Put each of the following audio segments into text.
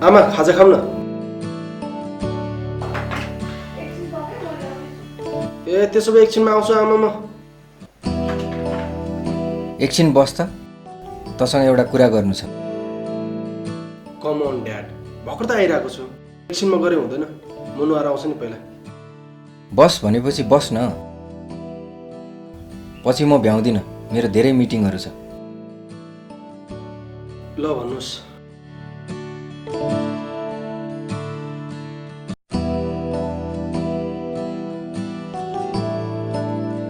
आमा खाजा खाऊ न। ए त्यसो भए एकछिनमा आउँछु आमा म। एकछिन बस त, तसँग एउटा कुरा गर्नु छ। कम अन ड्याड, भर्खर त आइरहेको छु। एकछिनमा गरे हुँदैन, मुनु आएर आउँछ नि पहिला। बस भनेपछि बस न, पछि म भ्याउँदिनँ, मेरो धेरै मिटिङहरू छ। ल भन्नुहोस्।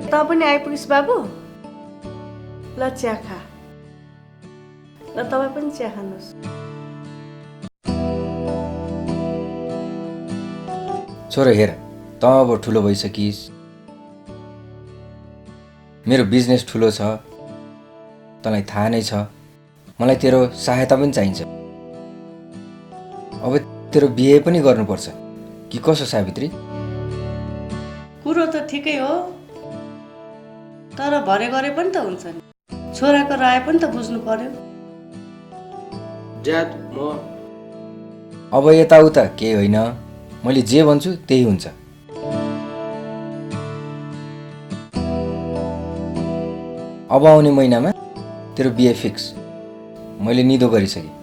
त पनि आइपुगिस् बाबु। ल चिया खा। ल तपाईँ पनि चिया खानुहोस्। छोरो हेर, त अब ठुलो भइसकिस्, मेरो बिजनेस ठुलो छ, तँलाई थाहा नै छ। मलाई तेरो सहायता पनि चाहिन्छ। अब तेरो बिहे पनि गर्नुपर्छ कि कसो सावित्री? कुरो त ठिकै हो, तर भरे गरे पनि त हुन्छ नि। छोराको राय पनि त बुझ्नु पर्यो। ड्याड म अब यताउता केही होइन, मैले जे भन्छु त्यही हुन्छ। अब आउने महिनामा तेरो बिहे फिक्स, मैले निदो गरिसकेँ।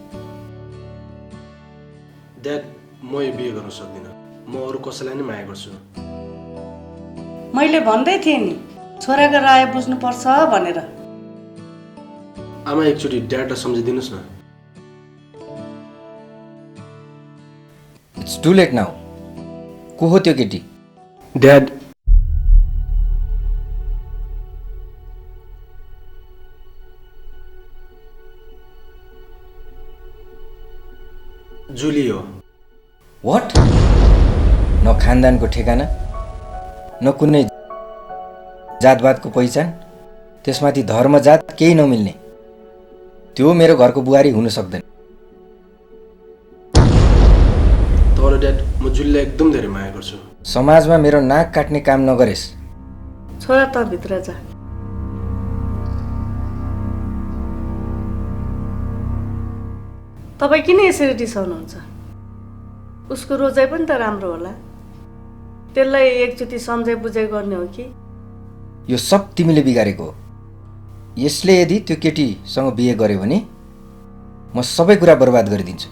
ड्याड म यो बिहे गर्न सक्दिनँ। म अरू कसैलाई नै माया गर्छु। मैले भन्दै थिएँ नि, छोराको राय बुझ्नुपर्छ भनेर। आमा एकचोटि ड्याडलाई सम्झिदिनुहोस् न। It's too late now. को हो त्यो केटी? ड्याड जुली हो। वाट? न खानदानको ठेगाना, न कुनै जातवातको पहिचान, त्यसमाथि धर्म जात केही नमिल्ने। त्यो मेरो घरको बुहारी हुन सक्दैन। तर ड्याड म जुलीलाई एकदम धेरै माया गर्छु। समाजमा मेरो नाक काट्ने काम नगरेस्। छोरा त भित्र जा। तपाईँ किन यसरी रिसाउनुहुन्छ? उसको रोजाइ पनि त राम्रो होला। त्यसलाई एकचोटि सम्झाइ बुझाइ गर्ने हो कि? यो सब तिमीले बिगारेको हो। यसले यदि त्यो केटीसँग बिहे गर्यो भने म सबै कुरा बर्बाद गरिदिन्छु।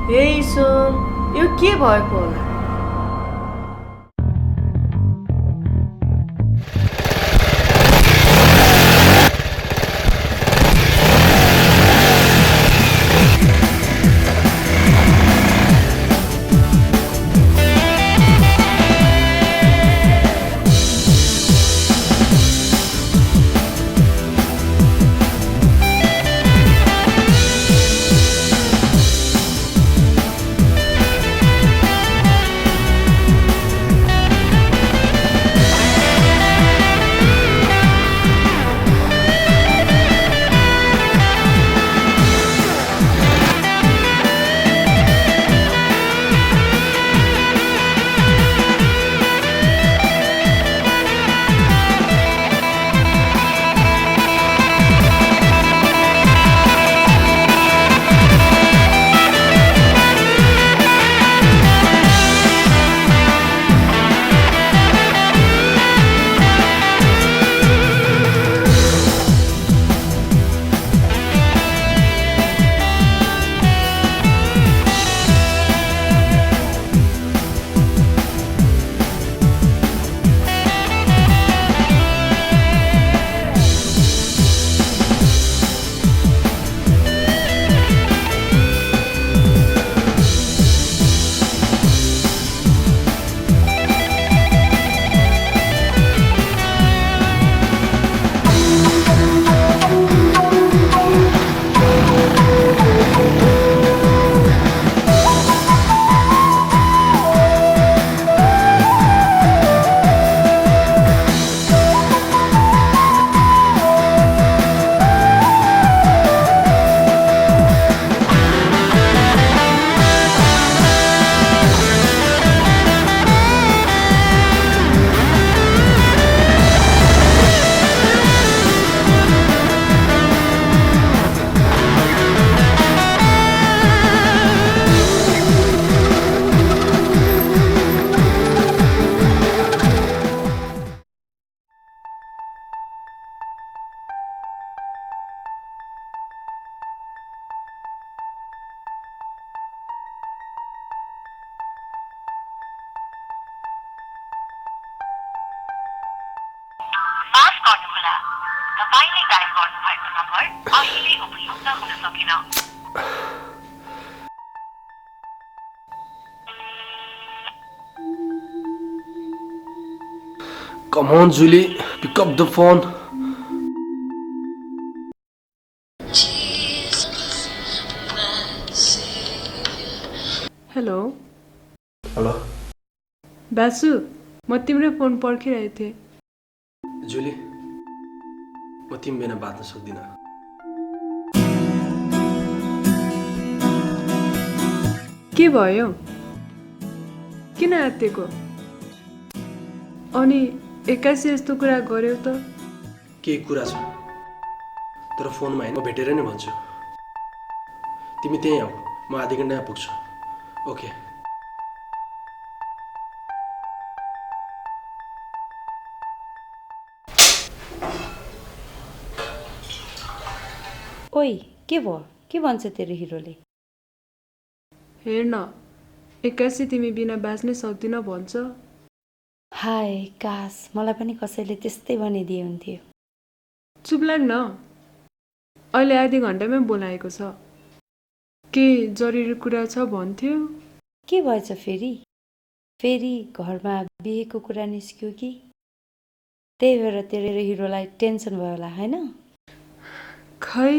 हे ईश्वर, यो के भएको होला? छैन। Come on, Julie, pick up the phone. Hello hello Basu, म तिम्रै फोन पर्खिरहेको थिएँ। जुली, म तिमी बिना बाँच्न सक्दिनँ। के भयो? किन आत्तिएको? अनि 81 यस्तो कुरा गर्यौ त? केही कुरा छ, तर फोनमा होइन, म भेटेर नै भन्छु। तिमी त्यहीँ आऊ, म आधी घन्टामा पुग्छु। ओके। ओइ के भयो? के भन्छ तेरो हिरोले? हेर न, 81 तिमी बिना बाँच्नै सक्दिन भन्छ। हाय काश मलाई पनि कसैले त्यस्तै भनिदिए हुन्थ्यो। चुप लाग न, अहिले आधी घन्टामै बोलाएको छ। के जरुरी कुरा छ भन्थ्यो? के भएछ फेरि? फेरि घरमा बिहेको कुरा निस्क्यो कि? त्यही भएर तेरो हिरोलाई टेन्सन भयो होला हैन? खै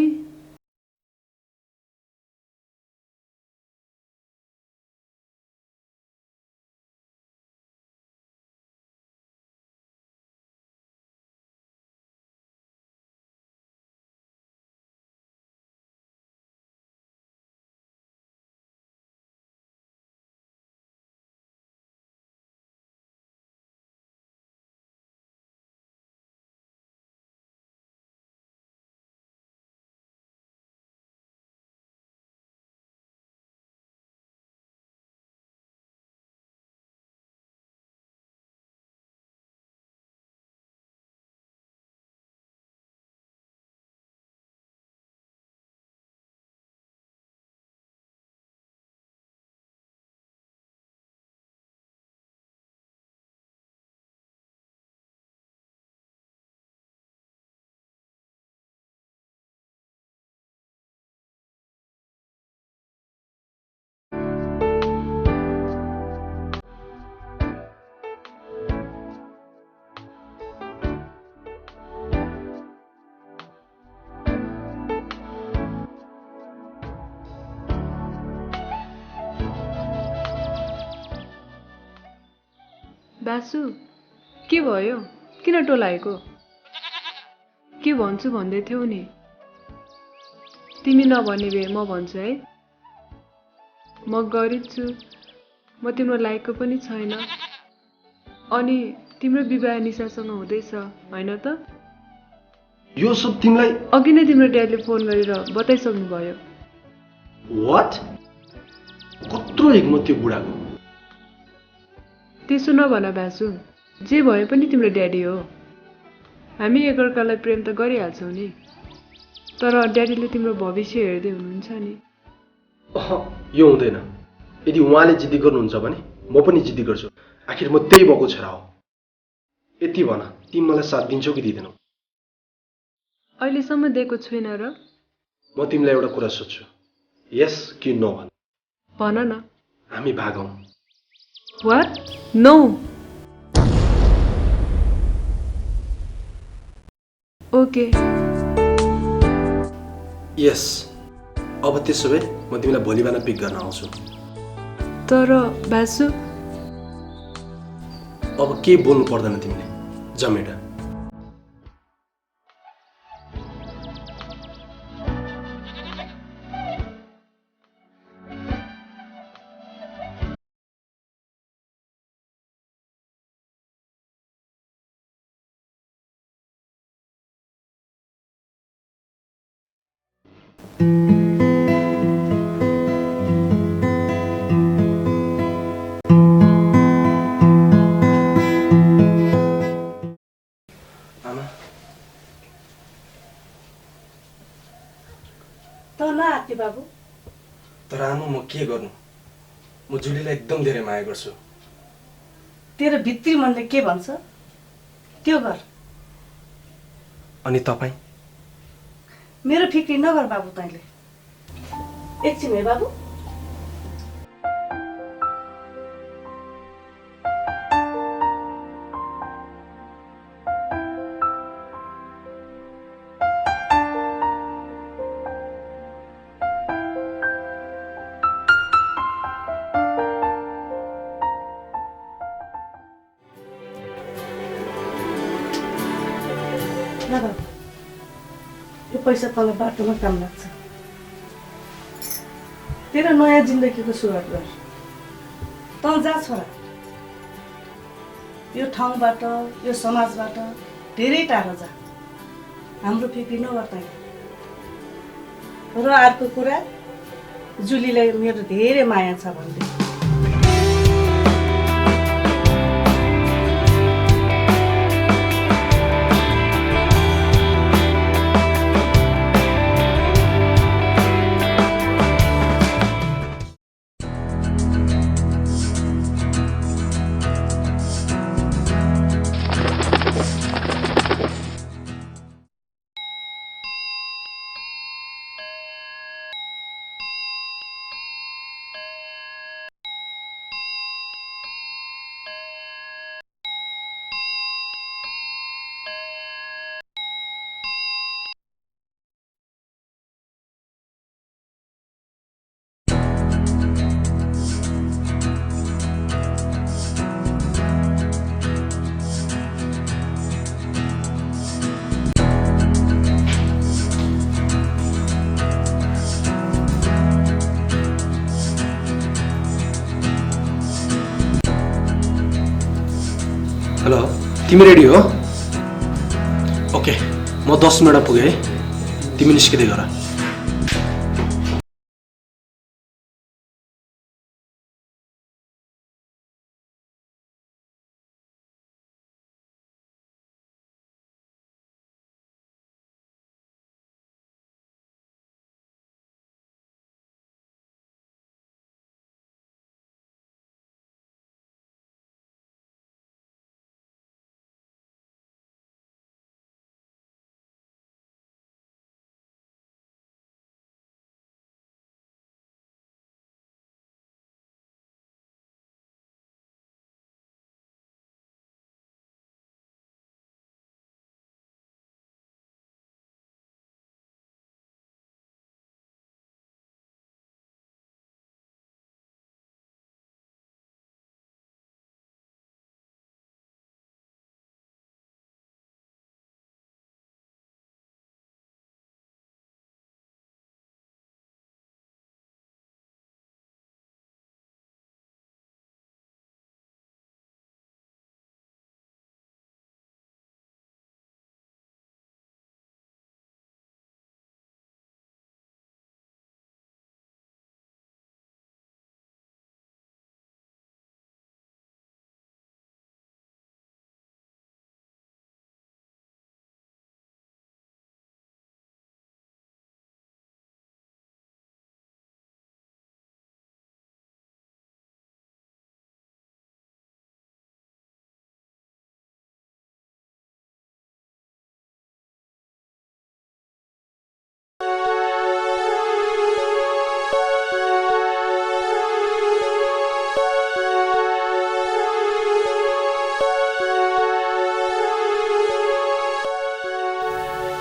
बासु, के भयो? किन टोलाएको? के भन्छु भन्दै थियौ नि? तिमी नभने भए म भन्छु है। म गरिब छु, म तिम्रो लायकको पनि छैन। अनि तिम्रो विवाह निशासँग हुँदैछ, होइन त? यो सब तिमीलाई अघि नै तिम्रो ड्याडीले फोन गरेर बताइसक्नु भयो। वाट? कत्रो हिक्मत त्यो बुढाको। त्यसो नभन बासु, जे भए पनि तिम्रो ड्याडी हो। हामी एकअर्कालाई प्रेम त गरिहाल्छौँ नि, तर ड्याडीले तिम्रो भविष्य हेर्दै हुनुहुन्छ नि। यो हुँदैन। यदि उहाँले जिद्दी गर्नुहुन्छ भने म पनि जिद्दी गर्छु। आखिर म त्यही भएको छोरा हो। यति भन, तिमी मलाई साथ दिन्छौ कि दिँदैनौ? अहिलेसम्म दिएको छुइनँ र? म तिमीलाई एउटा कुरा सोध्छु, यस कि नो भन। भन न। हामी भागौँ। वाट? नो। ओके। यस। अब त्यसो भए म तिमीलाई भोलि बिहान पिक गर्न आउँछु। तर बासु, अब के बोल्नु पर्दैन तिमीले, जमेटा। आमा, त नआत्ति बाबु। तर आमा म के गर्नु? म जुलीलाई एकदम धेरै माया गर्छु। तेरो भित्री मनले के भन्छ त्यो गर। अनि तपाईँ? मेरो फिक्री नगर बाबु तैँले। एकछिन है बाबु। ल बाबु, यो पैसा तल बाटोमा काम लाग्छ। तेरो नयाँ जिन्दगीको सुरुवात गर। तँ जा छोरा, यो ठाउँबाट, यो समाजबाट धेरै टाढो जा। हाम्रो फिक्री नगर तँ। र अर्को कुरा, जुलीलाई मेरो धेरै माया छ भन्दै। हेलो, तिमी रेडी हो? ओके, म 10 मिनटमा पुगेँ है। तिमी निस्किँदै गर।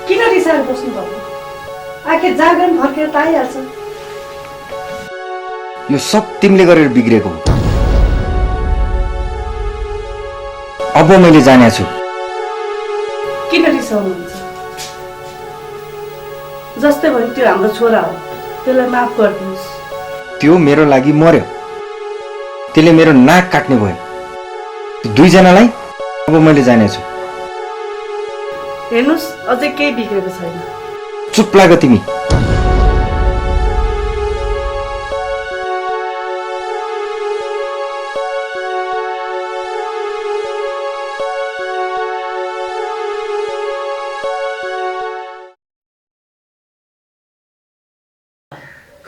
किन रिसाएर बस्नु भएको? आखिर जागरण फर्केर त आइहाल्छ। यो सब तिमीले गरेर बिग्रेको हो। अब मैले जाने छु। किन रिसाउनुहुन्छ? जस्तै भने त्यो हाम्रो छोरा हो, त्यसलाई माफ गरिदिनुहोस्। त्यो मेरो लागि मर्यो, त्यसले मेरो नाक काट्ने भयो। दुईजनालाई अब मैले जाने छु। हेर्नुहोस्, अझै केही बिग्रेको छैन। चुप लाग तिमी।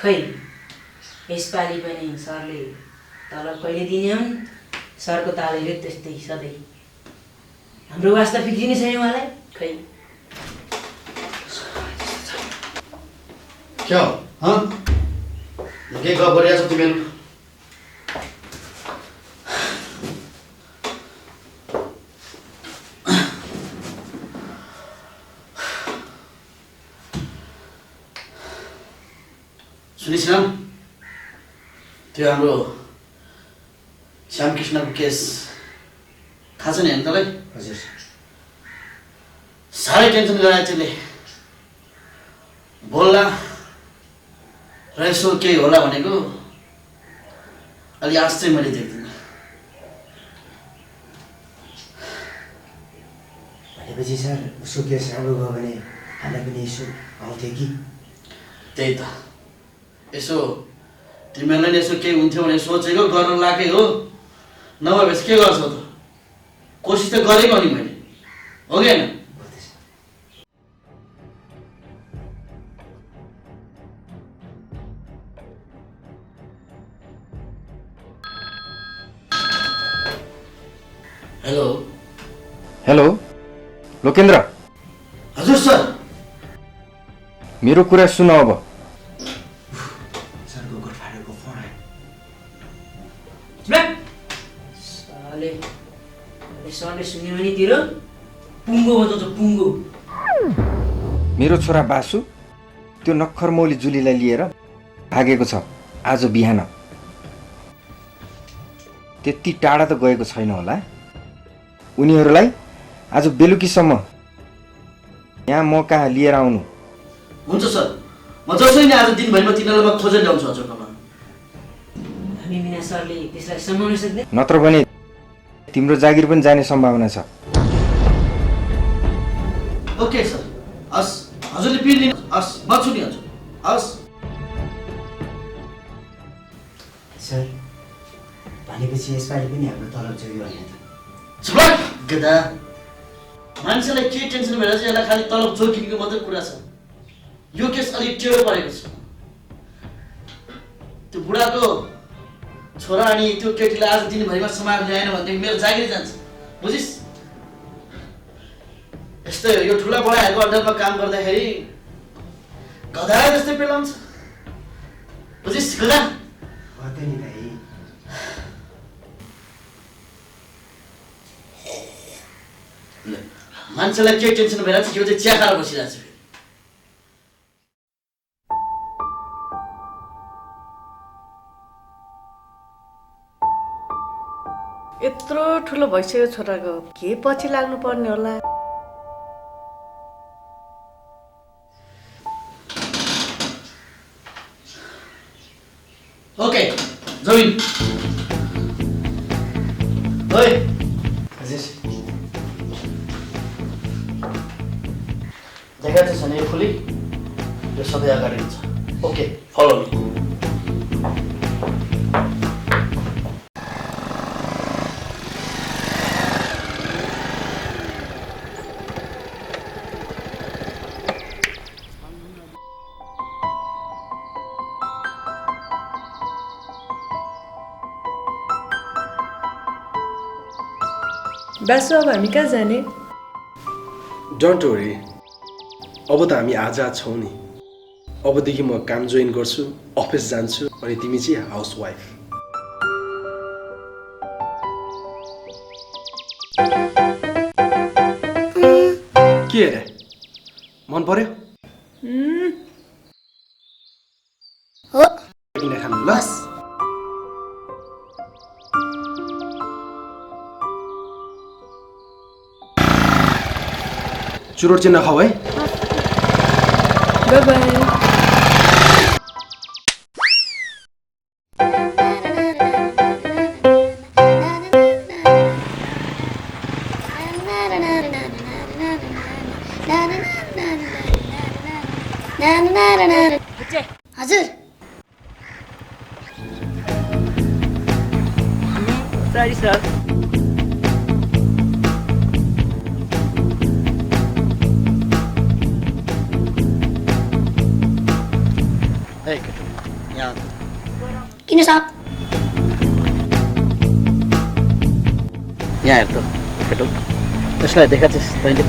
खै यसपालि पनि सरले तलब कहिले दिने हुन्? सरको तालले त्यस्तै सधैँ। हाम्रो वास्ता फिक्री नै छैन उहाँलाई। खै क्या हो? हाँ? के गफ गरिरहेछौ तिमीहरू? सुनिस् त्यो हाम्रो श्यामकृष्णको केस थाहा छ नि होइन तँलाई? हजुर साह्रै टेन्सन गरायो त्यसले। बोल्ला र यसो केही होला भनेको अलि आश चाहिँ मैले देख्दिनँ। भनेपछि सर उसको केस राम्रो भयो भने हामीलाई पनि यसो आउँथ्यो कि? त्यही त यसो तिमीहरूलाई यसो केही हुन्थ्यो भने सोचेको गर्न लागे हो, नभएपछि के गर्छौ त? कोसिस त गरेको नि मैले, हो कि होइन? हेलो हेलो लोकेन्द्र, हजुर सर। मेरो कुरा सुन अब। सरले सरले सुन्यो भने तेरो पुङ्गो बजाउँछ पुङ्गो। मेरो छोरा बासु त्यो नक्खर मौली जुलीलाई लिएर भागेको छ आज बिहान। त्यति टाढा त गएको छैन होला। उनीहरूलाई आज बेलुकीसम्म यहाँ म कहाँ लिएर आउनु। हुन्छ सर, म जसरी नै आज दिनभरिमा तिनीहरूलाई म खोजेर ल्याउँछु हजुरकोमा। हामी बिना सरले त्यसलाई सम्हाल्न सक्दैन। नत्र भने तिम्रो जागिर पनि जाने सम्भावना छ। ओके सर, हस् हजुरले पिर्दिनु, हस् बच्छु नि हजुर, हस्। सर भनेपछि यसपालि पनि हाम्रो तलब जोग्यो होइन त? छुट गदा, मान्छेलाई के टेन्सन भएर चाहिँ यसलाई खालि तलब जोगिनुको मात्रै कुरा छ। यो केस अलिक टेढो परेको छ। त्यो बुढाको छोरा अनि त्यो केटीलाई आज दिनभरिमा समाज ल्याएन भनेदेखि मेरो जागिर जान्छ, बुझिस्? यस्तो यो ठुला बडाहरूको अन्डरमा काम गर्दाखेरि गधा जस्तै पेलाउँछ, बुझिस् गधा? नि भाइ मान्छेलाई के टेन्सन भएर चाहिँ यो चाहिँ चिया खाएर बसिरहेको छ। यत्रो ठुलो भइसक्यो छोराको, के पछि लाग्नु पर्ने होला? ओके जमिन ओए हजुर देखा छ नि यो खुली, यो सधैँ अगाडि हुन्छ। Okay follow me. बासु अब हामी कहाँ जाने? डोन्ट वरी, अब त हामी आजाद छौँ नि। अबदेखि म काम जोइन गर्छु, अफिस जान्छु, अनि तिमी चाहिँ हाउस वाइफ। के अरे मन पर्यो? हो किन खानु ल? चुरोट चाहिँ नखाऊ है। By by. हजुर सरी सर। यहाँ किन साहब? यहाँ हेर त केटो, यसलाई देखा चाहिँ तैँले?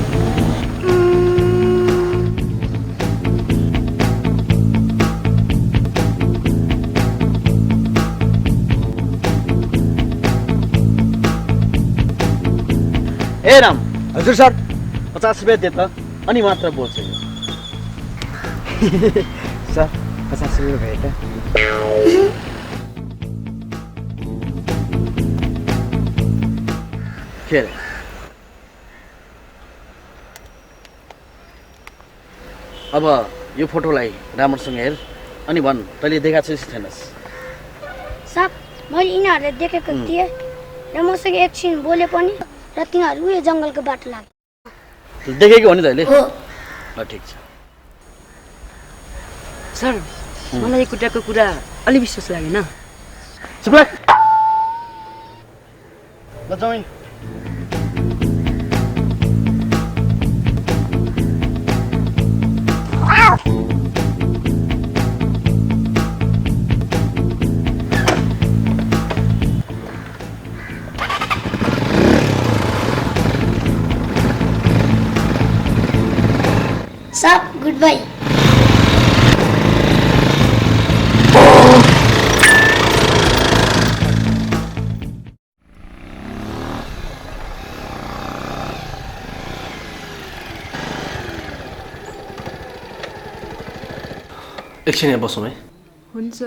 ए राम, हजुर सर। 50 रुपियाँ दे त, अनि मात्र बोल्छ यो। सर 50 रुपियाँ भयो त। के अरे? अब यो फोटोलाई राम्रोसँग हेर अनि भन् तैँले देखाएको छैस् छैनस्। साहब मैले यिनीहरूले देखेको थिएँ र मसँग एकछिन बोले पनि र तिनीहरू यो जङ्गलको बाटो लाग्यो। देखेको हो नि तैँले? हो। ल ठिक छ। सर मलाई यो कुराको कुरा अलि विश्वास लागेन। चुप लाग। ल जाउँ। साहब गुड बाई। एकछिन यहाँ बसौँ है। हुन्छ।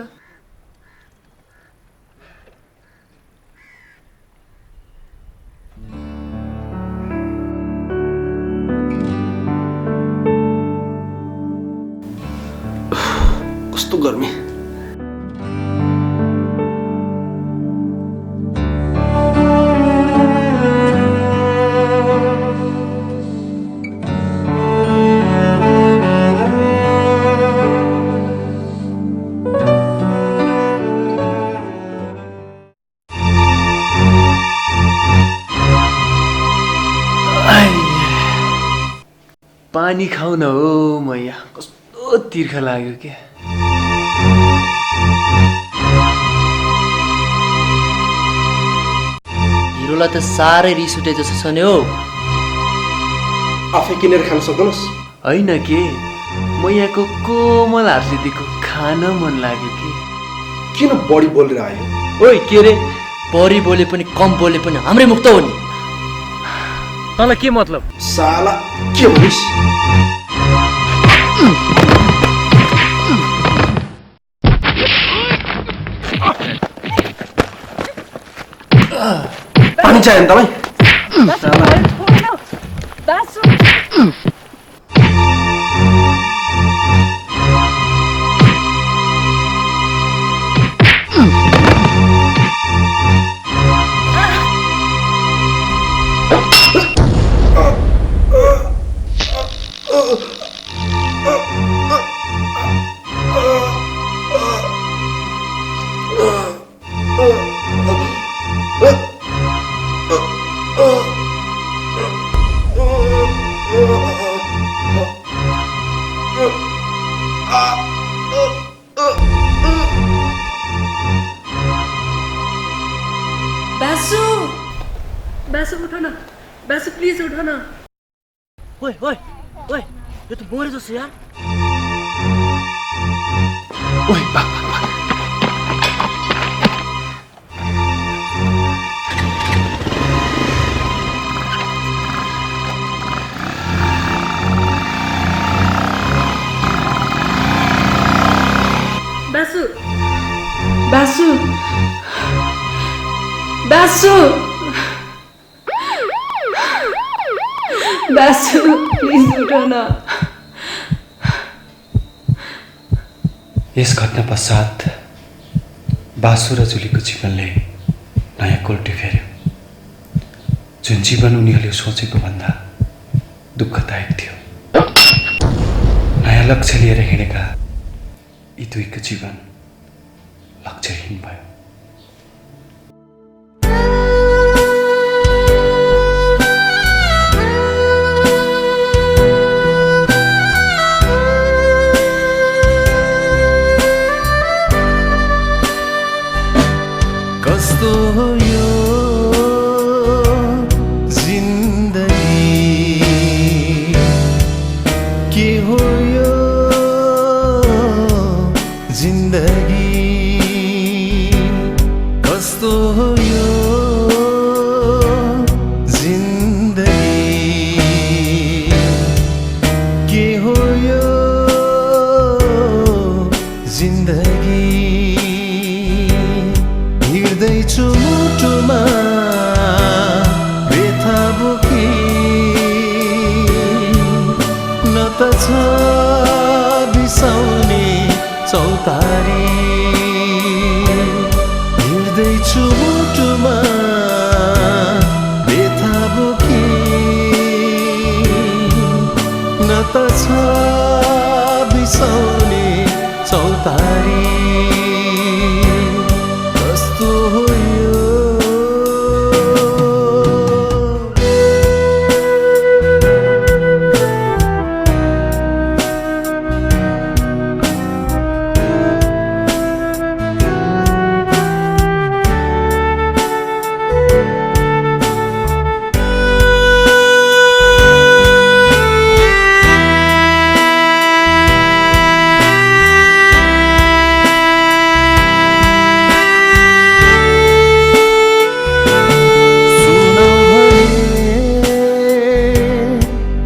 कस्तो गर्मी। पानी खाऊ न हो मैया, कस्तो तिर्खा लाग्यो क्या। हिरोलाई त साह्रै रिस उठे जस्तो छ नि हो। आफै किनेर खान सक्दैनस्? होइन के, मैयाको कोमल हातले दिएको खान मन लाग्यो कि। किन बढी बोलेर आयो? ओइ के रे, बढी बोले पनि कम बोले पनि हाम्रै मुक्त हो नि। तँलाई के मतलब? साला के भनिस्? पानी चाहियो नि तपाईँ? बासु, बासु उठ न, बासु प्लिज उठ न। ओइ ओइ ओइ, यो त मरे जस्तो यार। ओइ बा बासु, बासु, बासु, बासु प्लिज उठ न। यस घटना पश्चात बासु र जुलीको जीवनले नयाँ कोल्टी फेर्यो, जुन जीवन उनीहरूले सोचेको भन्दा दुःखदायक थियो। नयाँ लक्ष्य लिएर हिँडेका यी दुईको जीवन लक्ष्यहीन भयो। कस्तो हो यो जिन्दगी, के हो यो जिन्दगी, कस्तो हो यो जिन्दगी। हिँड्दैछु मुटुमा व्यथा बोकी न त छ बिसाउने चौतारी हिँड्दैछु मुटुमा व्यथा बोकी न त छ बिसाउने चौतारी कस्तो हो यो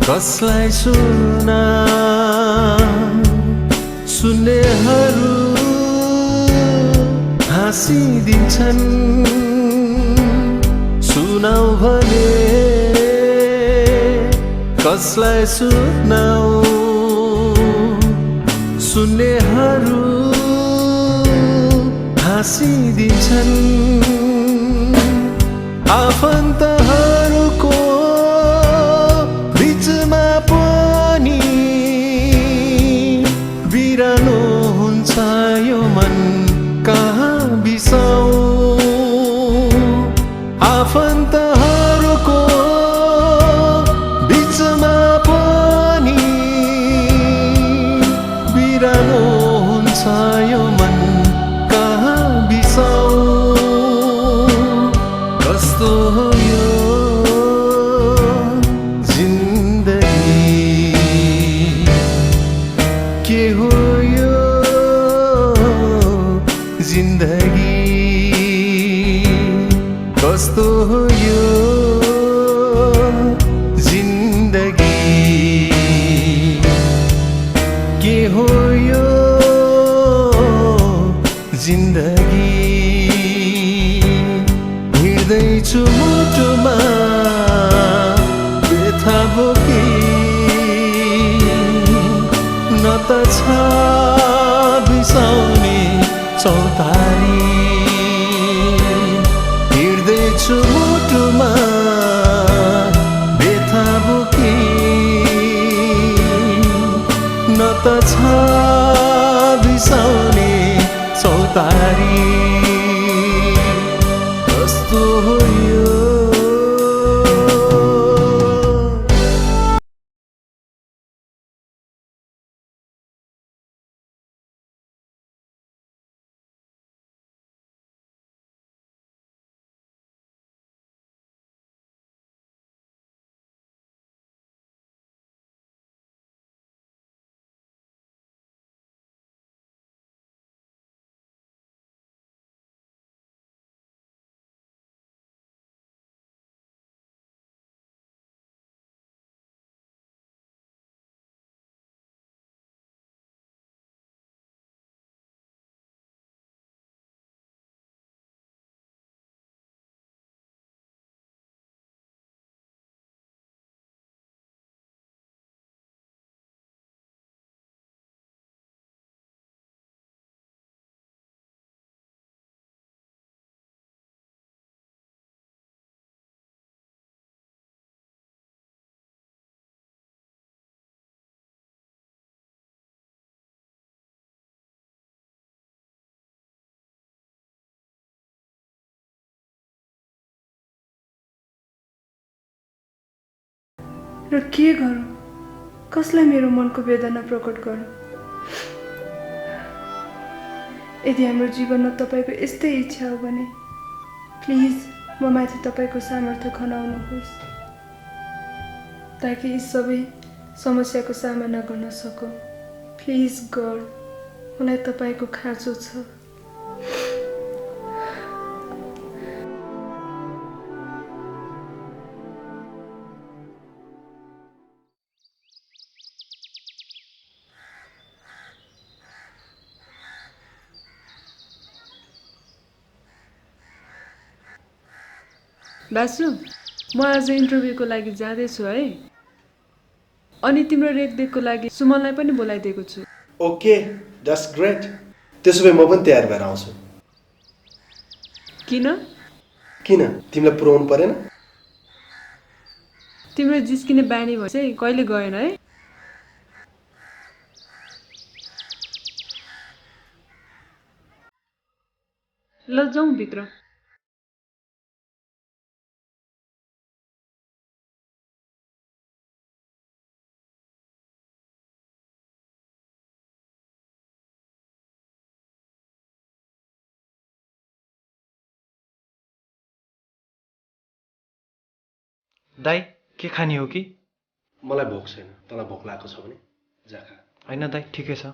कसलाई सुना सुन्नेहरू हाँसिदिन्छन् सुनाऊ भने कसलाई सुनाऊ सुन्नेहरू हाँसिदिन्छन् आफन्तहरूको बिचमा पनि बिरानो हुन्छ यो मन कहाँ बिसाऊ आफन्तहरूको बिचमा पनि बिरानो हुन्छ यो मन कहाँ बिसाऊ कस्तो हो यो के हो यो जिन्दगी कस्तो हो यो जिन्दगी के हो यो जिन्दगी हिँड्दैछु मुटुमा व्यथा बोकी न त छ बिसाउने चौतारी हिँड्दैछु मुटुमा व्यथा बोकी न त छ बिसाउने चौतारी कस्तो हो यो र के गरौँ कसलाई मेरो मनको वेदना प्रकट गरौँ यदि हाम्रो जीवनमा तपाईको यस्तै इच्छा हो भने प्लिज म माथि तपाईको सामर्थ्य खनाउनुहोस् ताकि यी सबै समस्याको सामना गर्न सकौँ प्लिज गॉड मलाई तपाईको खाँचो छ बासु म आज इन्टरभ्यूको लागि जाँदैछु है अनि तिम्रो रेखदेखको लागि सुमनलाई पनि बोलाइदिएको छु ओके द्याट्स ग्रेट त्यसो भए म पनि तयार भएर आउँछु किन किन तिमीलाई पुऱ्याउनु परेन तिम्रो जिस्किने बानी भयो चाहिँ कहिले गएन है ल जाउँ भित्र दाई के खाने हो कि मलाई भोक छैन तँलाई भोक लागेको छ भने जा खा होइन दाई ठिकै छ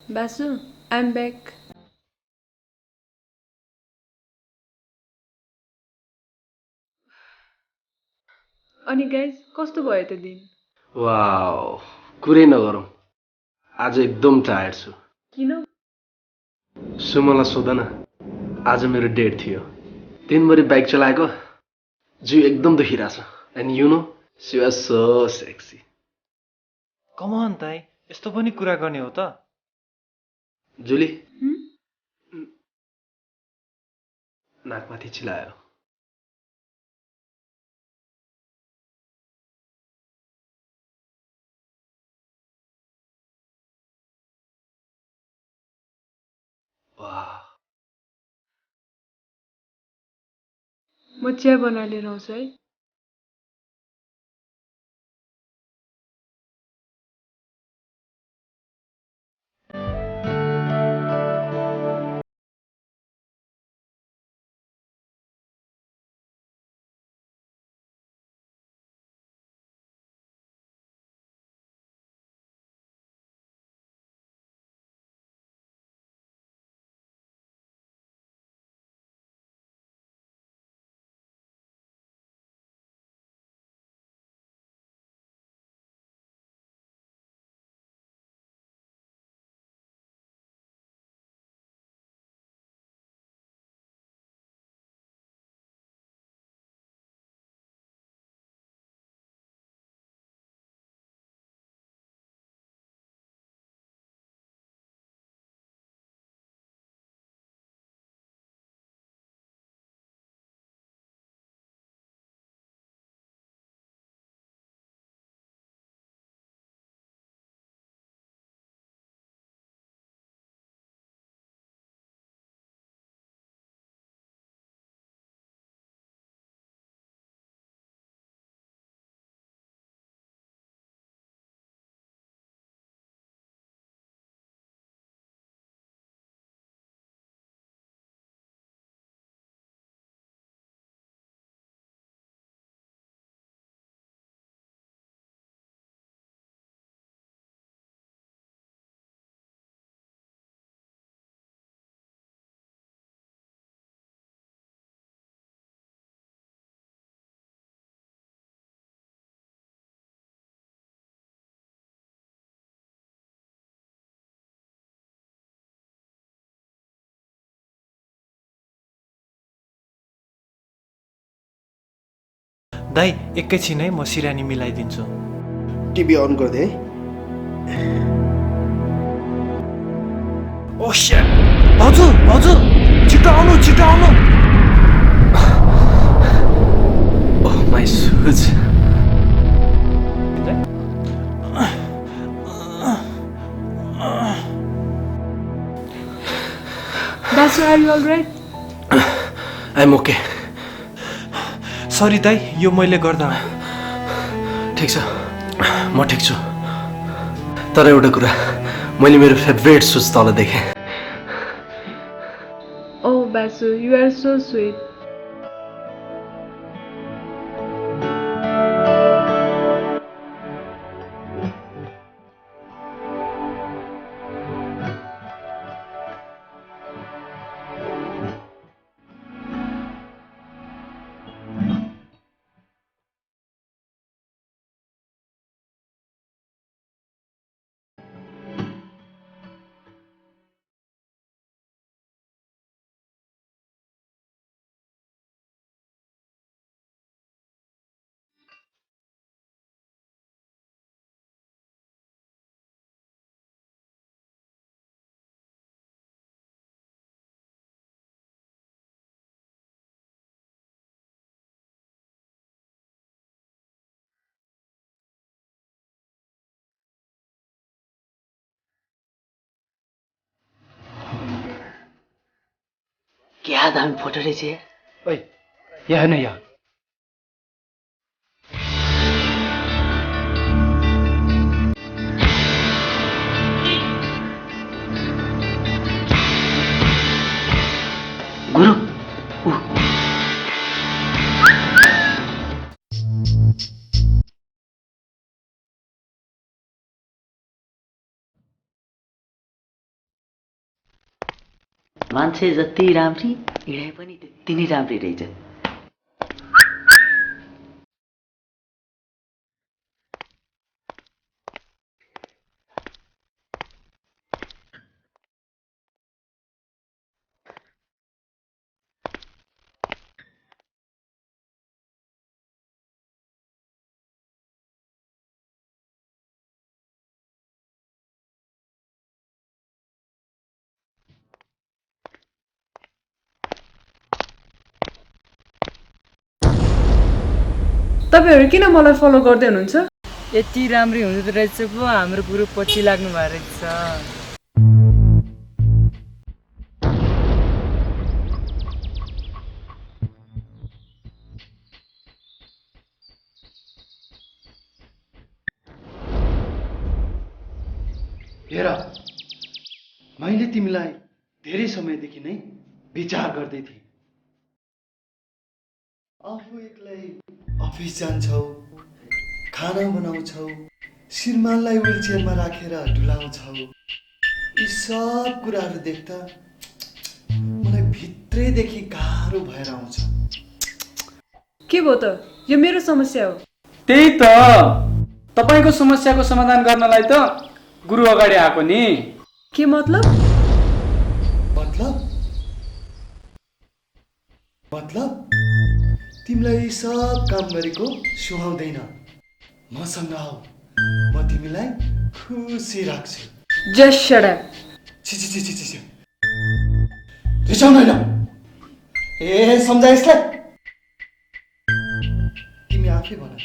बासु आइ एम ब्याक अनि गाइज कस्तो भयो त दिन वाउ कुरै नगरौँ आज एकदम टायर्ड छु किन सुमनलाई सोध न आज मेरो डेट थियो दिनभरि बाइक चलाएको जिउ एकदम दुखिरहेछ and you know she was so sexy come on दाई यस्तो पनि कुरा गर्ने हो त जुली नाकमाथि चिलायो म चिया बनाएर लिएर आउँछु है दाई एकैछिन है म सिरानी मिलाइदिन्छु टिभी अन गरिदिए है ओ शिट भाउजू भाउजू छिटो आउनु ओह माई सुज Basu are you alright I am okay sorry दाई यो मैले गर्दा ठिक छ म ठिक छु तर एउटा कुरा मैले मेरो फेभरेट सुज तल देखेँ Oh, Basu, you are so sweet. क्या दामी फोटो रहेछ यार। ओइ यहाँ हेर्न यहाँ। गुरु मान्छे जति राम्री हिँडाइ पनि त्यति नै राम्री रहेछ। तपाईहरु किन मलाई फलो गर्दै हुनुहुन्छ? यति राम्री हुँदो रहेछ पो हाम्रो ग्रुप पछि लाग्नु भएको रहेछ। हेर, मैले तिमीलाई धेरै समयदेखि नै विचार गर्दै थिएँ। आफू एक्लै अफिस जान्छौ, खाना बनाउँछौ, श्रीमानलाई व्हिलचेयरमा राखेर डुलाउँछौ। यी सब कुराहरू देख्दा मलाई भित्रैदेखि गाह्रो भएर आउँछ। के भयो त? यो मेरो समस्या हो। त्यही त, तपाईको समस्याको समाधान गर्नलाई त गुरु अगाडि आएको नि। के मतलब? मतलब तिमीलाई यी सब काम गरेको सुहाउँदैन। मसँग आऊ, म तिमीलाई खुसी राख्छु। Just shut up. छि रिसाउनु होइन। ए सम्झा यसलाई। तिमी आफै भन,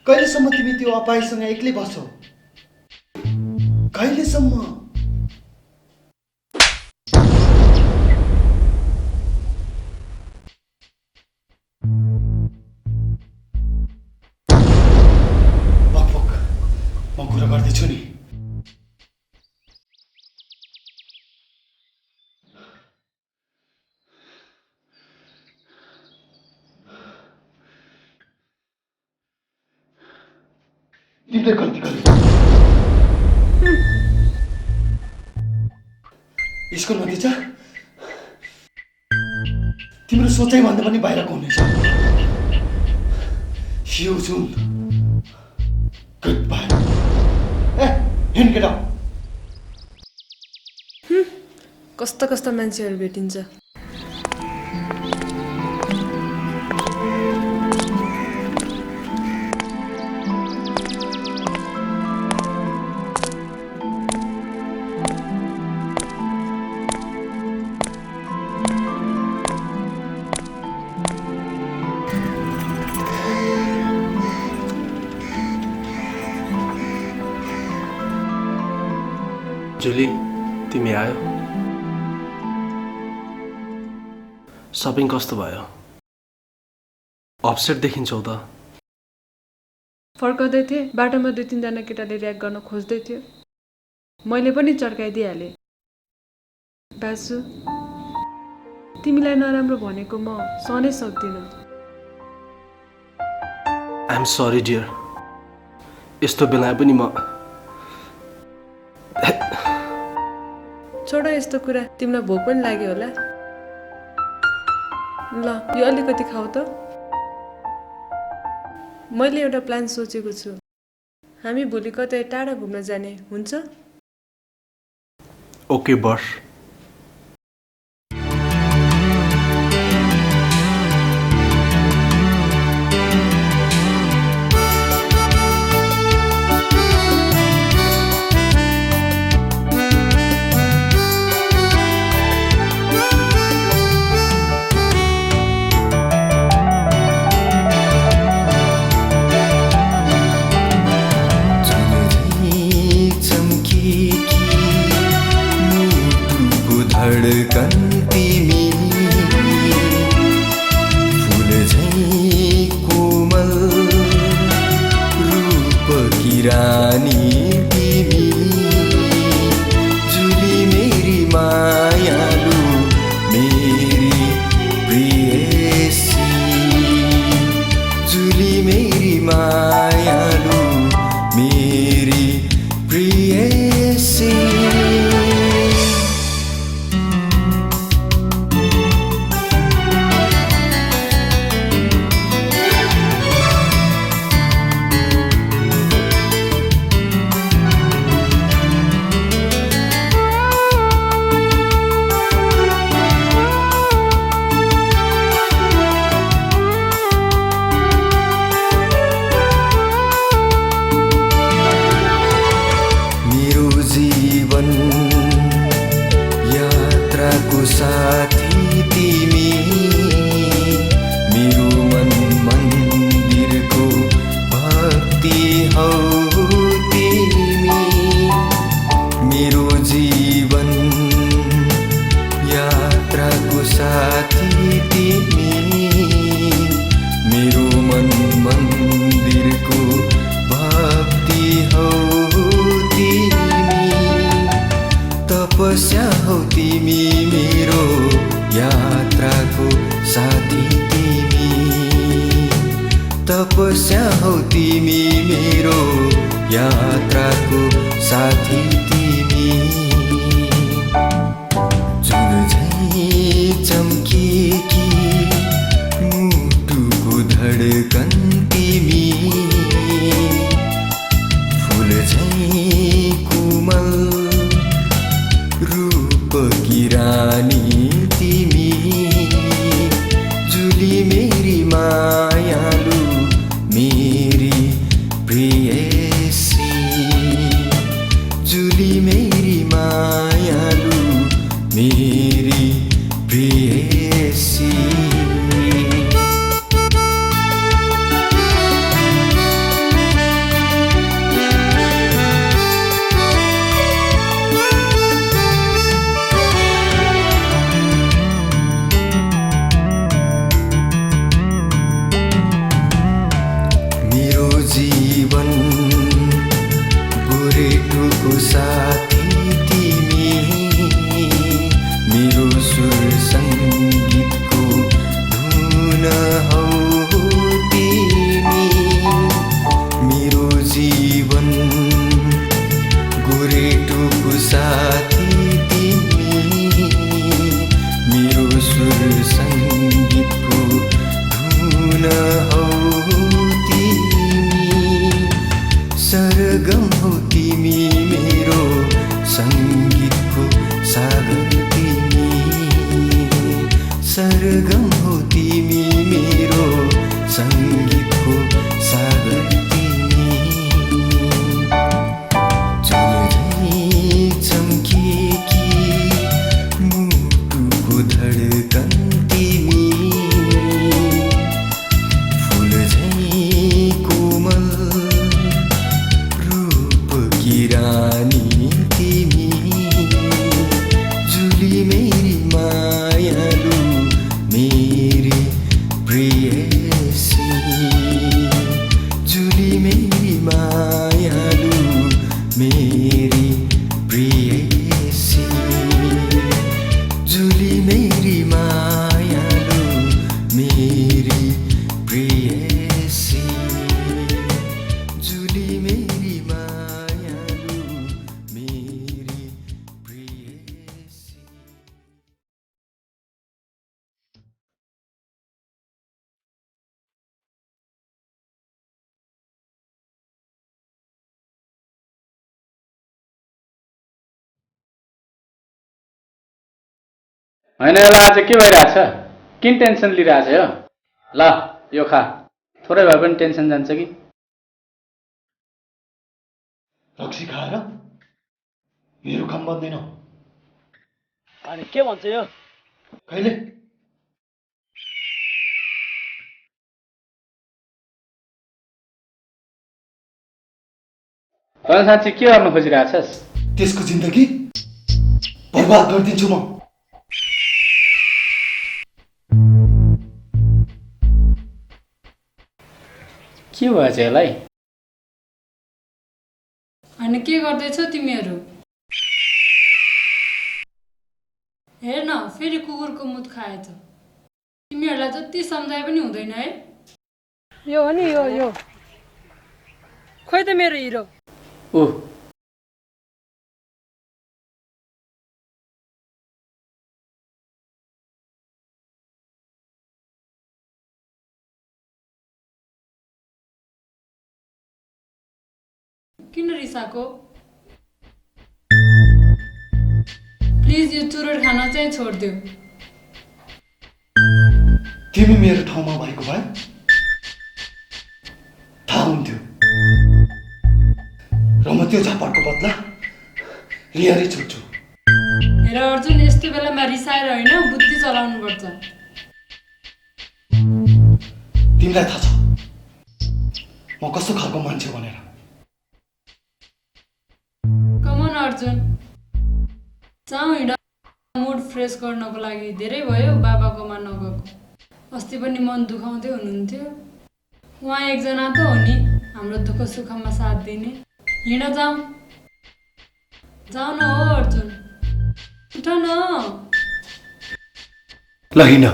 कहिलेसम्म तिमी त्यो अपायसँग एक्लै बस्छौ? कहिलेसम्म? म कुरा गर्दैछु नि। तिमीले गल्ती गर्यौ। यसको नतिजा तिम्रो सोचाइ भन्दा पनि बाहिरको हुनेछ। You soon. Goodbye. हिँड केटा। कस्ता कस्ता मान्छेहरू भेटिन्छ। जुली, तिमी आयो? सपिङ कस्तो भयो? अपसेट देखिन्छौ त। फर्काउँदै थिएँ, बाटोमा 2-3 जना केटाले र्याक गर्न खोज्दै थियो। मैले पनि चर्काइदिइहालेँ। बासु, तिमीलाई नराम्रो भनेको म सहनै सक्दिनँ। I am sorry dear. यस्तो बेला पनि म छोड यस्तो कुरा, तिमीलाई भोक पनि लाग्यो होला। ल, यो अलिकति खाऊ त। मैले एउटा प्लान सोचेको छु। हामी भोलि कतै टाढा घुम्न जाने हुन्छ? ओके बस। चमकी मुटु मन मन्दिरको भक्ति हौ तिमी, तपस्या हौ तिमी मेरो यात्राको साथी तिमी, तपस्या हौ तिमी मेरो यात्राको साथी तिमी, जुन झैँ चम्केकी मुटुको धडकन तिमी, फुल झैँ कोमल रूपकी रानी तिमी, जुली मेरी मायालु मेरी प्रेयसी, जुली मेरी मायालु मेरी प्रेयसी। मेरो जीवन गोरेटोको साथी तिमी, मेरो सुर सङ्गीतको धुन हौ तिमी, मेरो जीवन गोरेटोको साथी तिमी, मेरो सुर सङ्गीतको धुन हौ सरगम हौ तिमी मेरो सङ्गीतको सागर तिमी, सरगम हौ तिमी मेरो सङ्गीतको सागर तिमी, जुन झैँ चम्केकी मुटुको धडकन तिमी, फुल झैँ कोमल रानी तिमी, जुली मेरी मायालु मेरी प्रेयसी, जुली मेरी मायालु मेरी प्रेयसी, जुली मेरी मायालु मेरी प्रेयसी, जुली मेरी होइन ल आज के भइरहेछ? किन टेन्सन लिइरहेछ यो? ल यो खा, थोरै भए पनि टेन्सन जान्छ कि। रक्सी खाएर मेरो काम बन्दैन। अनि के भन्छ यो? कहिले? तँ साँच्ची के गर्न खोजिरहेछस्? त्यसको जिन्दगी बर्बाद गरिदिन्छु म। के भएछ यसलाई? अनि के गर्दैछौ तिमीहरू? हेर न, फेरि कुकुरको मुत खाएछ। तिमीहरूलाई जति सम्झाए पनि हुँदैन है। यो हो नि यो खोइ त मेरो हिरो। ओह, किन रिसाको? प्लिज यो चुरोट खान चाहिँ छोडिदेऊ। तिमी मेरो ठाउँमा भएको भए थाहा हुन्थ्यो र म त्यो झापडको बदला लिएरै छुट्छु। हेर अर्जुन, यस्तो बेलामा रिसाएर होइन, बुद्धि चलाउनु पर्छ। तिमीलाई थाहा छ म कस्तो खालको मान्छे भनेर। कमन अर्जुन, जाउँ हिँड। मुड फ्रेस गर्नको लागि धेरै भयो बाबाकोमा नगएको। अस्ति पनि मन दुखाउँदै हुनुहुन्थ्यो। उहाँ एकजना त हो नि हाम्रो दुःख सुखमा साथ दिने। हिँड जाउँ जाउँ न हो अर्जुन, उठ न। ल हिँड।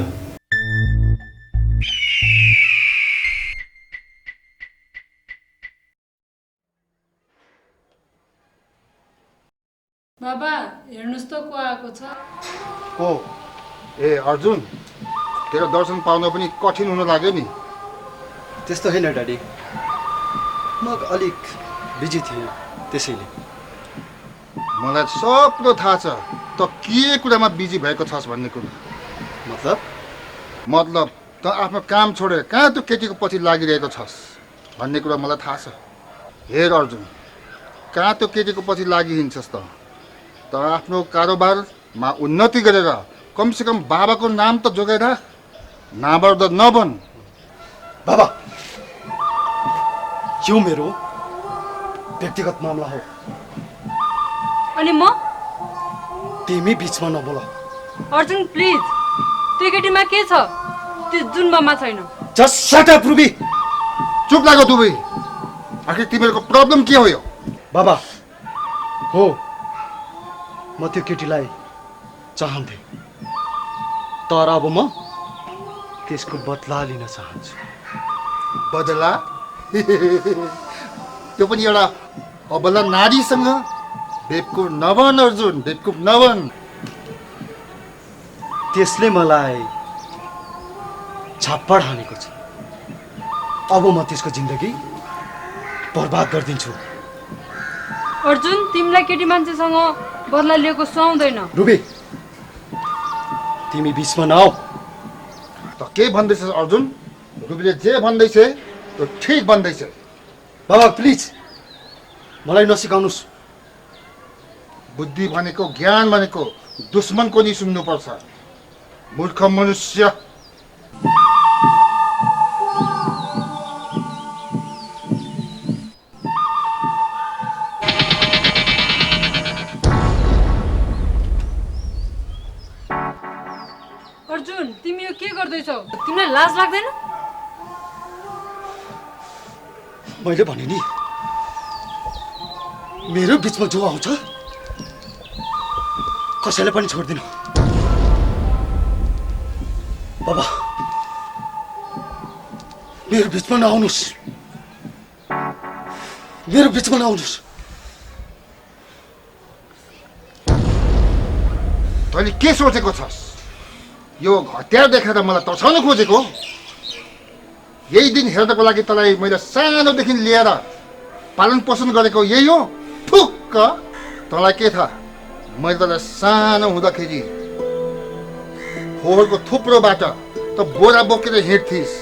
बाबा हेर्नुहोस् त को आएको छ। को? ए अर्जुन, तेरो दर्शन पाउन पनि कठिन हुन लाग्यो नि। त्यस्तो होइन ड्याडी, म अलिक बिजी थिएँ त्यसैले। मलाई सब कुरो थाहा छ त के कुरामा बिजी भएको छस् भन्ने कुरा। मतलब त आफ्नो काम छोडेर कहाँ त्यो केटीको पछि लागिरहेको छस् भन्ने कुरा मलाई थाहा छ। हेर अर्जुन, कहाँ त्यो केटीको पछि लागिहिँड्छस् त आफ्नो कारोबारमा उन्नति गरेर कमसेकम बाबाको नाम त जोगाइरा, नाबर्द नबन। बाबा, यो मेरो व्यक्तिगत मामला हो। अनि म? तिमी बिचमा नबोल। अर्जुन प्लिज, त्यो केटीमा के छ? त्यो जुन बममा छैन। Just shut up ruby. चुप लागो दुवै। आखिर तिमीहरूको प्रब्लम के हो यो? बाबा हो, म त्यो केटीलाई चाहन्थे, तर अब म त्यसको बदला लिन चाहन्छु। बदला? त्यो पनि एउटा अबला नारीसँग? बेवकुफ नबन अर्जुन, बेवकुफ नबन। त्यसले मलाई छाप्पड हानेको छ, अब म त्यसको जिन्दगी बर्बाद गरिदिन्छु। अर्जुन, तिमीलाई केटी मान्छेसँग बदला लिएको सुहाउँदैन। रुबी, तिमी बिचमा नआऊ। त के भन्दैछस् अर्जुन? रुबीले जे भन्दैछ त्यो ठिक भन्दैछ। बाबा प्लिज मलाई नसिकाउनुस्। बुद्धि भनेको, ज्ञान भनेको दुश्मनको नि सुन्नुपर्छ, मूर्ख मनुष्य। अर्जुन, तिमी यो के गर्दैछौ? तिमीलाई लाज लाग्दैन? मैले भने नि, मेरो बिचमा जो आउँछ कसैलाई पनि छोड्दिन। बाबा, मेरो बिचमा नआउनुस्, मेरो बिचमा नआउनुस्। तैँले के सोचेको छस्? यो हतियार देखाएर मलाई तर्साउन खोजेको? यही दिन हेर्नको लागि तँलाई मैले सानोदेखि लिएर पालन पोषण गरेको यही हो? ठुक्क! तँलाई के थाहा, मैले तँलाई सानो हुँदाखेरि फोहोरको थुप्रोबाट त बोरा बोकेर हिँड्थिस्।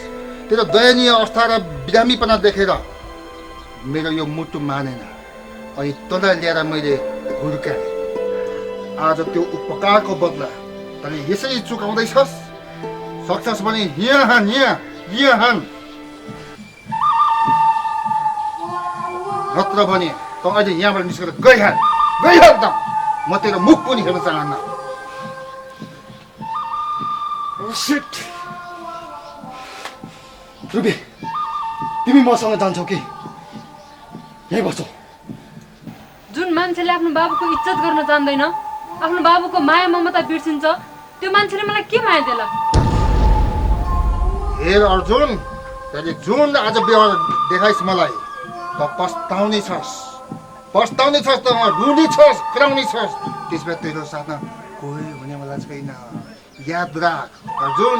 तेरो दयनीय अवस्था र बिरामीपना देखेर मेरो यो मुटु मानेन, अनि तँलाई ल्याएर मैले हुर्काएँ। आज त्यो उपकारको बदला तैँले यसरी चुकाउँदैछस्? सक्छस् भने यहाँ हान, यहाँ हान, नत्र भने त अहिले यहाँबाट निस्केर गइहाल त। म तेरो मुख पनि हेर्न चाहन्न। रुबी, तिमी मसँग जान्छौ कि यही बस्छौ? जुन मान्छेले आफ्नो बाबुको इज्जत गर्न जान्दैन, आफ्नो बाबुको माया ममता बिर्सिन्छ, त्यो मान्छेले मलाई के माया देला? हेर अर्जुन, तैँले जुन आज व्यवहार देखाइस् मलाई, त पस्ताउने छस् त, रुनी छस्, कराउने छस्। त्यसमा तेरो साथमा कोही हुने मलाई छैन। याद राख अर्जुन,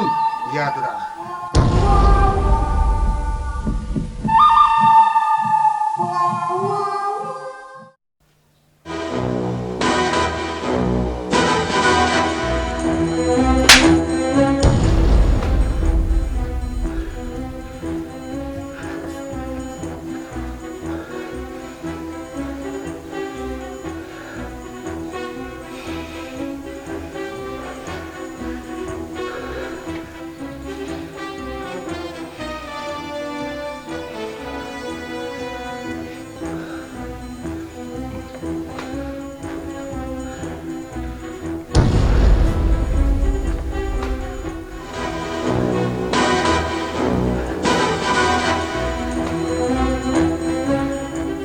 याद राख।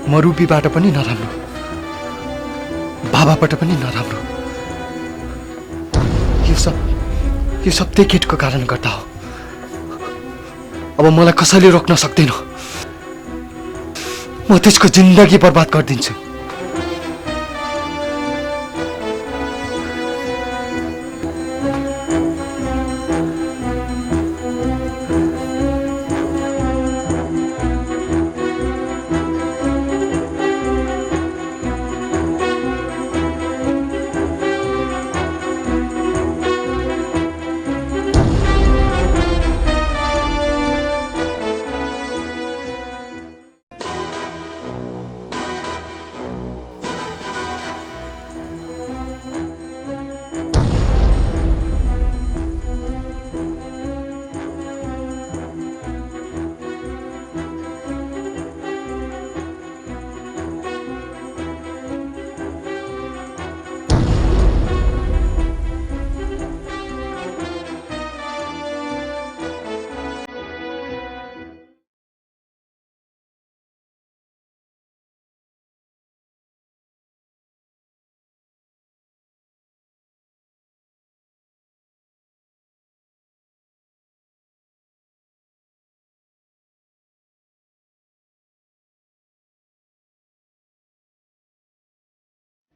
म रूपीबाट पनि नराम्रो, बाबाबाट पनि नराम्रो। यो सब त्यही केटको कारण गर्दा हो। अब मलाई कसैले रोक्न सक्दैन। म त्यसको जिन्दगी बर्बाद गरिदिन्छु।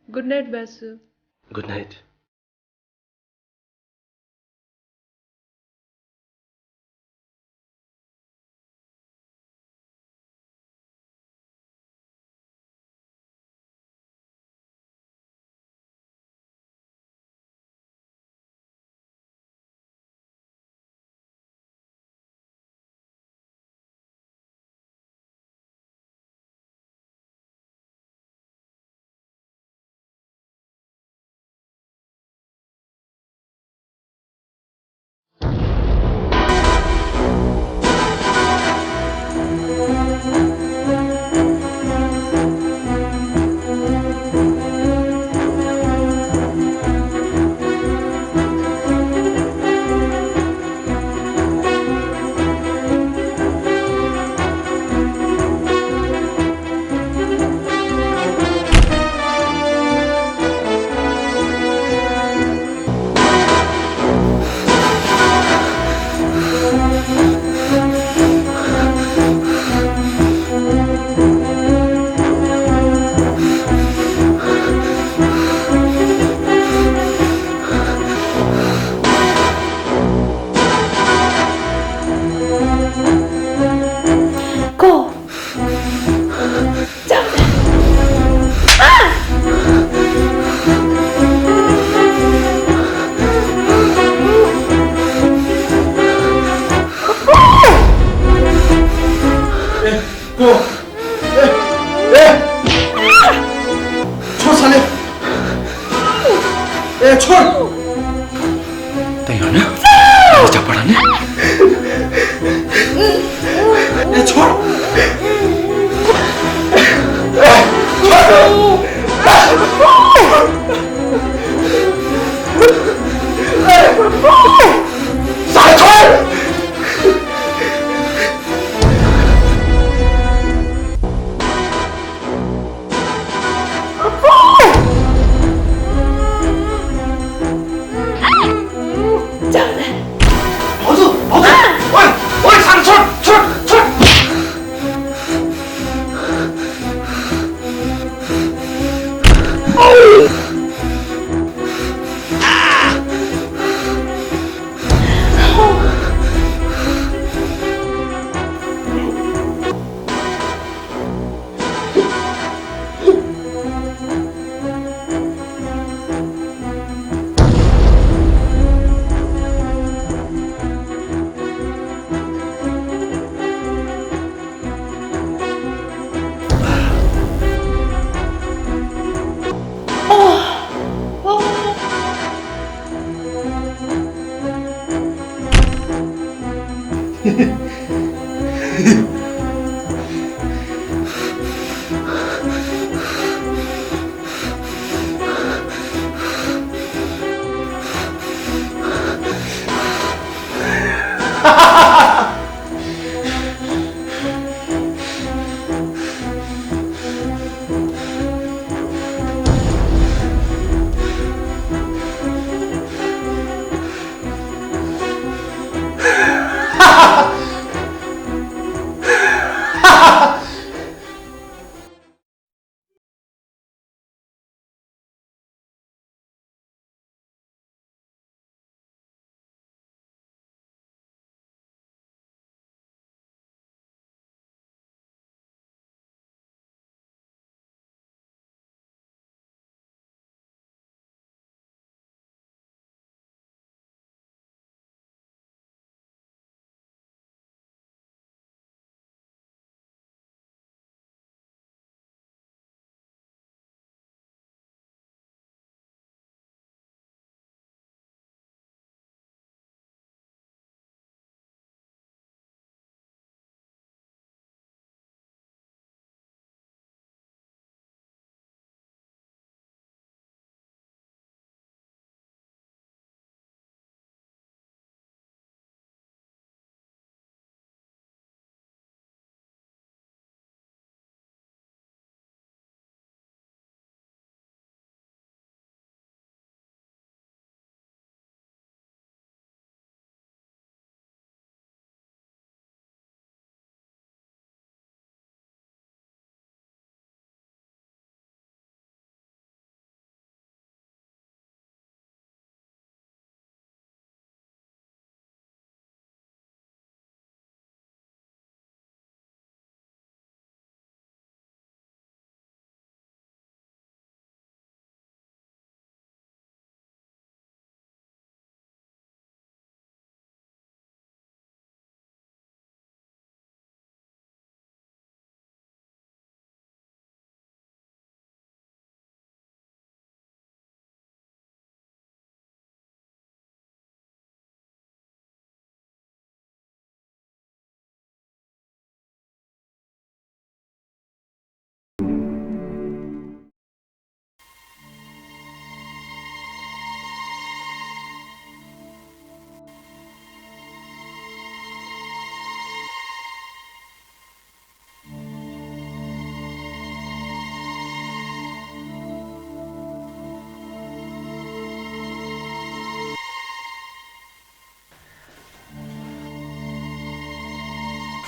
Good night Basu. Good night.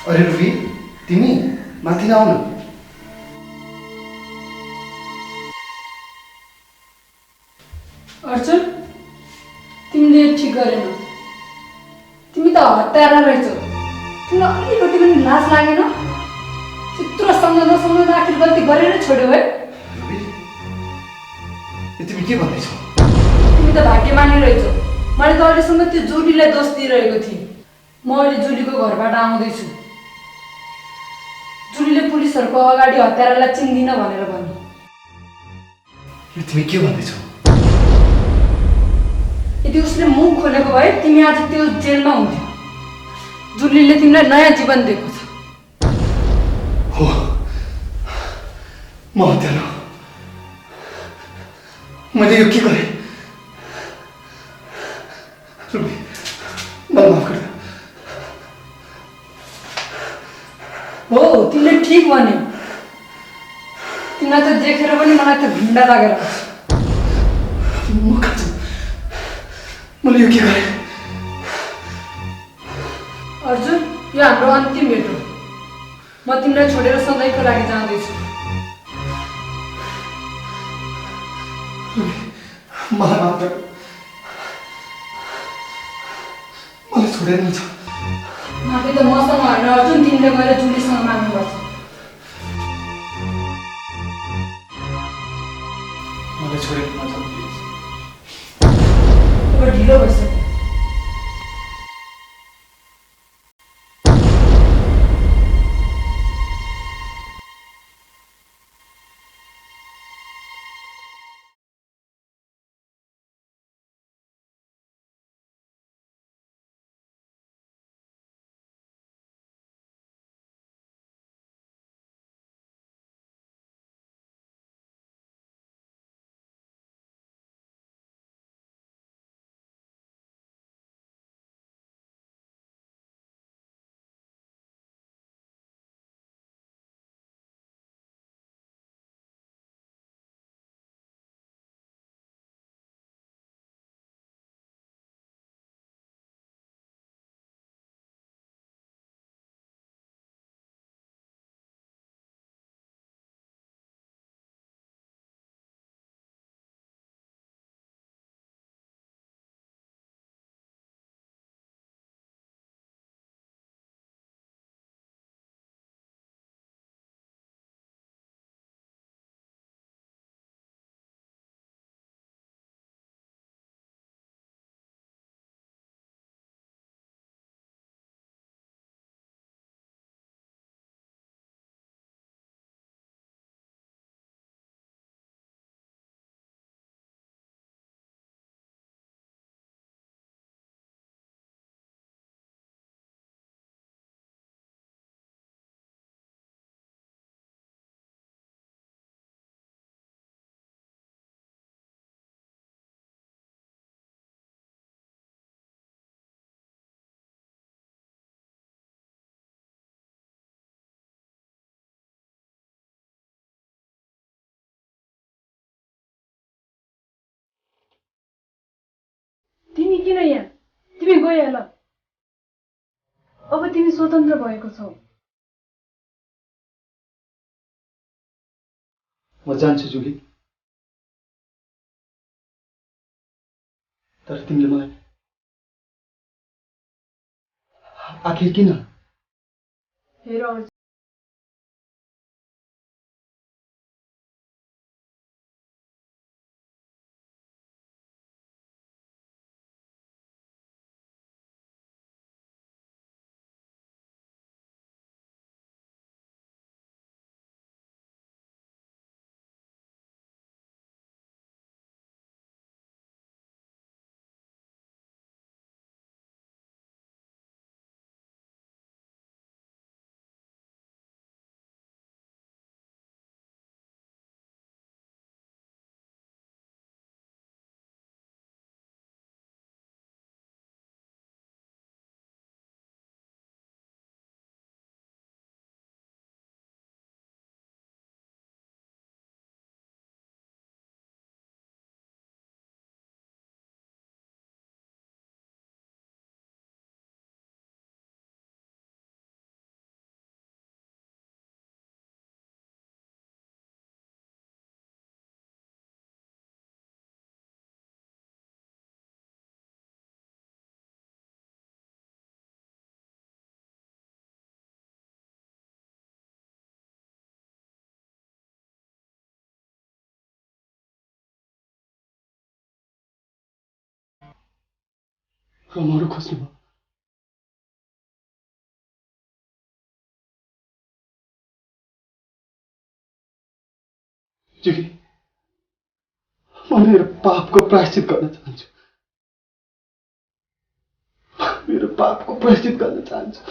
अरे रुबी तिमी माथि न आउनु। अर्जुन तिमीले ठिक गरेन। तिमी त हत्यारा रहेछौ। तिमीलाई अलिकति पनि लाज लागेन? त्यत्रो सम्झाउँदा सम्झाउँदा आखिर गल्ती गरेर छोड्यौ है। तिमी के भन्दैछौ? तिमी त भाग्यमानी रहेछौ। मैले त अहिलेसम्म त्यो जुलीलाई दोष दिइरहेको थिएँ। म अहिले जुलीको घरबाट आउँदैछु। जुलीले पुलिसहरूको अगाडि हत्यारालाई चिन्दिन भनेर भन्यो। तिमी के भन्दैछौ? यदि उसले मुख खोलेको भए तिमी आज त्यो जेलमा हुन्थ्यौ। जुलीले तिमीलाई नयाँ जीवन दिएको छ। हो म हत्यारा। मैले यो के गरेँ? रुबी मलाई माफ गर्दा। हो तिमीले ठिक भन्यौ। तिमीलाई त देखेर पनि मलाई त भिन्डा लागेर आउँछ। म खान्छु। मैले यो के गरेँ? अर्जुन यो हाम्रो अन्तिम भेट हो। म तिमीलाई छोडेर सधैँको लागि जाँदैछु। मलाई माफ गर। मलाई छोडेर हुन्छ। माफी त मसँग होइन अर्जुन, तिमीले गएर जुलीसँग माग्नुपर्छ। मलाई छोडेर हुन्छ प्लिज। अब ढिलो भइसक्यो। तिमी किन यहाँ? तिमी गइहाल। अब तिमी स्वतन्त्र भएको छौ। म जान्छु जुली। तर तिमीले मलाई आखिर किन? हेर अर्जुन, रमाउनु खोज्नु भयो। जुली, म मेरो पापको प्रायश्चित गर्न चाहन्छु। मेरो पापको प्रायश्चित गर्न चाहन्छु।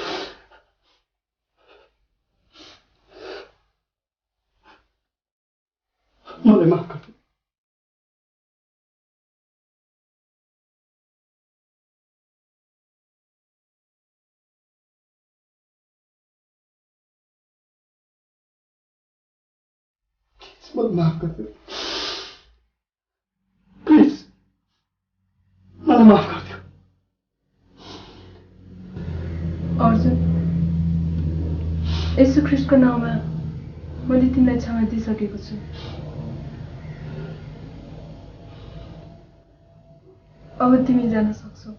मलाई माफ गर्नु। मलाई माफ गरिदियो। प्लिज मलाई माफ गरिदियो। अर्जुन, यसु ख्रीष्टको नाउँमा मैले तिमीलाई क्षमा दिइसकेको छु। अब तिमी जान सक्छौ।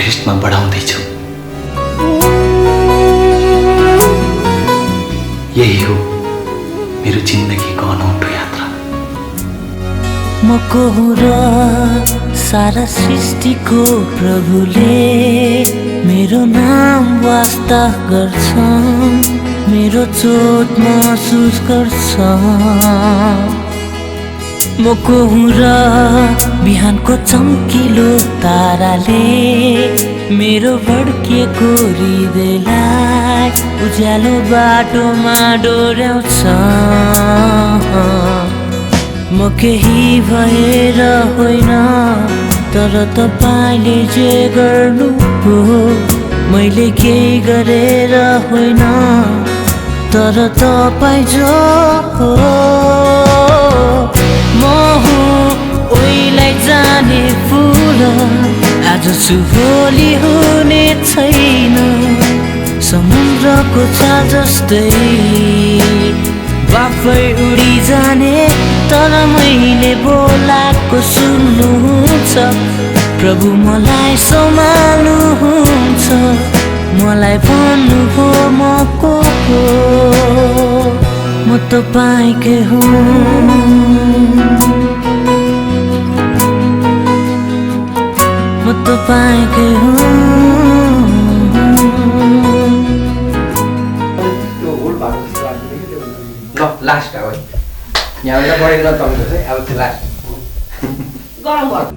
ख्रिस्टमा बढाउँदैछु। यही हो मेरो जिन्दगीको अनौठो यात्रा। म को हुँ र सारा सृष्टिको प्रभुले मेरो नाम वास्ता गर्छ, मेरो चोट महसुस गर्छ। म को हुँ र बिहानको चम्किलो ताराले मेरो भड्किएको हृदयलाई उज्यालो बाटोमा डोर्याउँछ। म केही भएर होइन, तर तपाईँले जे गर्नु हो, मैले केही गरेर होइन, तर तपाईँ जो हो। म हुँ ओइलाई जाने फुल, आज छु भोलि हुने छैन। समुद्रको छाल जस्तै बाफै उडी जाने, तर मैले बोलाएको सुन्नुहुन्छ। प्रभु मलाई सम्हाल्नुहुन्छ, मलाई भन्नुभयो म को हो। म तपाईँकै हुँ, म तपाईँकै हुँ। लास्ट हो यहाँबाट बढेर तपाईँको चाहिँ अब त्यो लास्ट गरम भयो।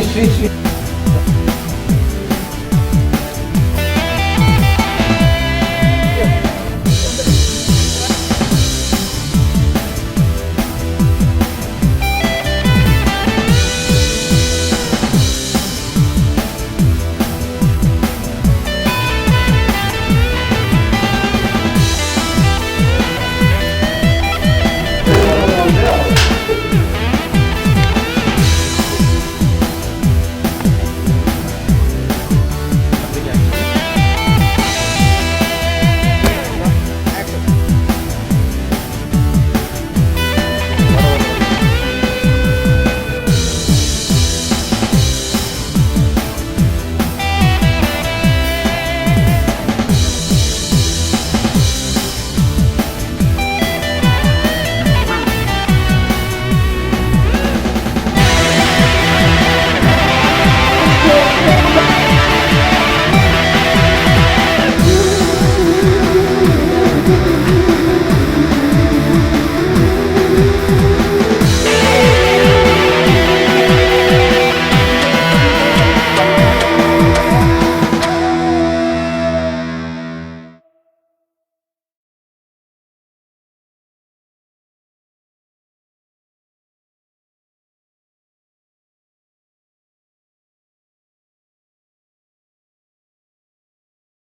Sim.